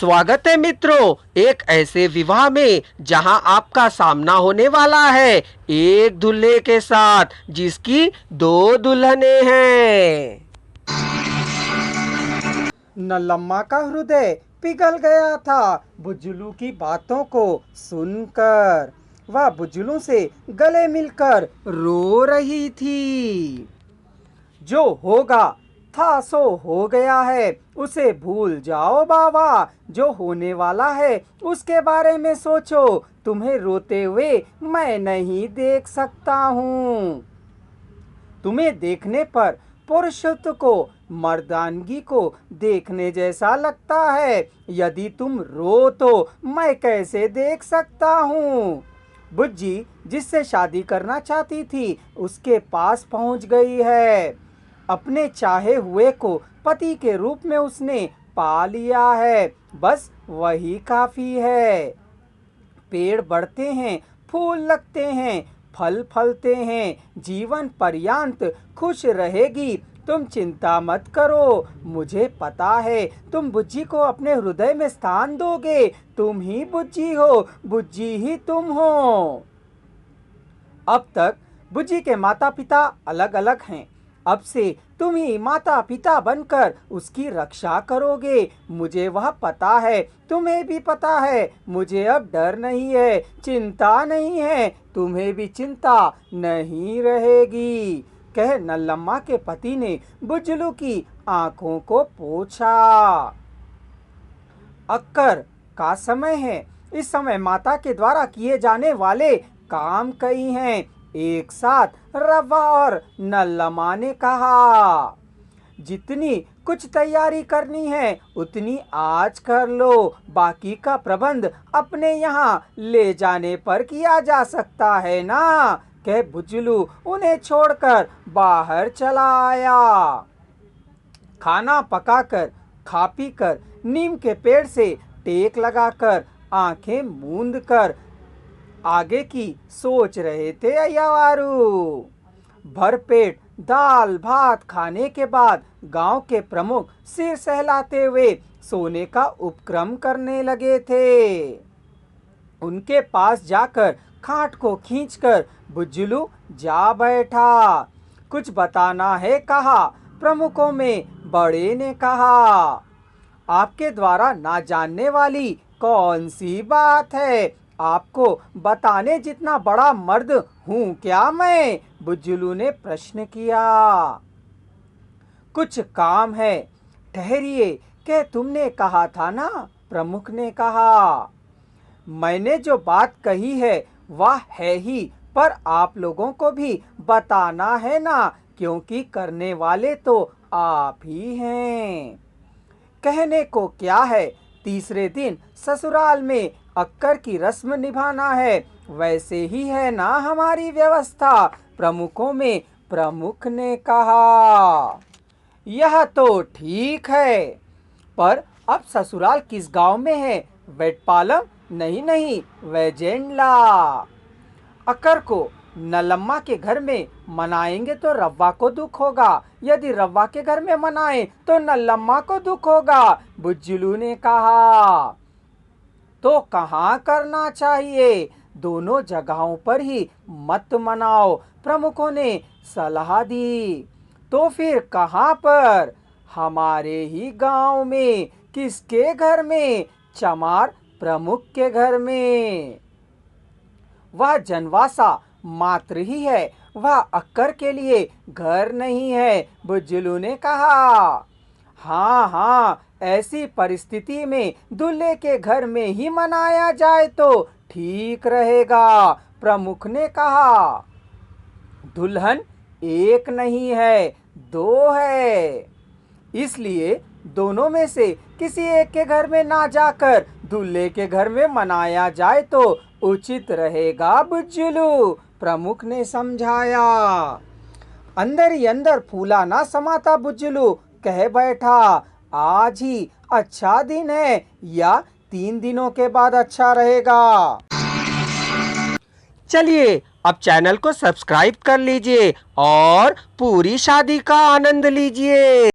स्वागत है मित्रों, एक ऐसे विवाह में जहां आपका सामना होने वाला है एक दूल्हे के साथ जिसकी दो दुल्हनें हैं। नल्लम्मा का हृदय पिघल गया था बुज्जुलू की बातों को सुनकर। वह बुज्जुलू से गले मिलकर रो रही थी। जो होगा था सो हो गया है, उसे भूल जाओ बाबा। जो होने वाला है उसके बारे में सोचो। तुम्हें रोते हुए मैं नहीं देख सकता हूँ। तुम्हें देखने पर पुरुषत्व को, मर्दानगी को देखने जैसा लगता है। यदि तुम रो तो मैं कैसे देख सकता हूँ। बुज्जी जिससे शादी करना चाहती थी उसके पास पहुंच गई है। अपने चाहे हुए को पति के रूप में उसने पा लिया है। बस वही काफी है। पेड़ बढ़ते हैं, फूल लगते हैं, फल फलते हैं, जीवन पर्यंत खुश रहेगी। तुम चिंता मत करो, मुझे पता है तुम बुज्जी को अपने हृदय में स्थान दोगे। तुम ही बुज्जी हो, बुज्जी ही तुम हो। अब तक बुज्जी के माता पिता अलग अलग हैं। अब से तुम ही माता पिता बनकर उसकी रक्षा करोगे। मुझे वह पता है, तुम्हें भी पता है। मुझे अब डर नहीं है, चिंता नहीं है, तुम्हें भी चिंता नहीं रहेगी, कह नल्लम्मा के पति ने बुज्जुलू की आंखों को पोंछा। अक्कर का समय है। इस समय माता के द्वारा किए जाने वाले काम कई हैं। एक साथ रवा और नल्लम्मा ने कहा, जितनी कुछ तैयारी करनी है उतनी आज कर लो। बाकी का प्रबंध अपने यहाँ ले जाने पर किया जा सकता है ना, कह बुज्जुलू उन्हें छोड़कर बाहर चला आया। खाना पकाकर, खा पी कर, नीम के पेड़ से टेक लगाकर, आंखें मूंद कर आगे की सोच रहे थे अय्यावारू। भरपेट दाल भात खाने के बाद गांव के प्रमुख सिर सहलाते हुए सोने का उपक्रम करने लगे थे। उनके पास जाकर खाट को खींचकर बुज्जुलू जा बैठा। कुछ बताना है, कहा। प्रमुखों में बड़े ने कहा, आपके द्वारा ना जानने वाली कौन सी बात है। आपको बताने जितना बड़ा मर्द हूं क्या मैं, बुज्जुलू ने प्रश्न किया। कुछ काम है, ठहरिए, क्या तुमने कहा था ना, प्रमुख ने कहा। मैंने जो बात कही है वह है ही, पर आप लोगों को भी बताना है ना, क्योंकि करने वाले तो आप ही हैं। कहने को क्या है, तीसरे दिन ससुराल में अक्कर की रस्म निभाना है। वैसे ही है ना हमारी व्यवस्था, प्रमुखों में प्रमुख ने कहा। यह तो ठीक है, पर अब ससुराल किस गांव में है, वेटपालम? नहीं नहीं, वैजेंडला। अक्कर को नल्लम्मा के घर में मनाएंगे तो रव्वा को दुख होगा, यदि रव्वा के घर में मनाएं तो नल्लम्मा को दुख होगा, बुज्जुलू ने कहा। तो कहाँ करना चाहिए? दोनों जगहों पर ही मत मनाओ, प्रमुखों ने सलाह दी। तो फिर कहाँ पर? हमारे ही गांव में। किसके घर में? चमार प्रमुख के घर में। वह जनवासा मात्र ही है, वह अक्कर के लिए घर नहीं है, बुज्जुलू ने कहा। हाँ हाँ, ऐसी परिस्थिति में दूल्हे के घर में ही मनाया जाए तो ठीक रहेगा, प्रमुख ने कहा। दुल्हन एक नहीं है, दो है, इसलिए दोनों में से किसी एक के घर में ना जाकर दूल्हे के घर में मनाया जाए तो उचित रहेगा, बुज्जुलू, प्रमुख ने समझाया। अंदर ही अंदर फूला ना समाता बुज्जुलू कह बैठा, आज ही अच्छा दिन है या 3 दिनों के बाद अच्छा रहेगा। चलिए अब चैनल को सब्सक्राइब कर लीजिए और पूरी शादी का आनंद लीजिए।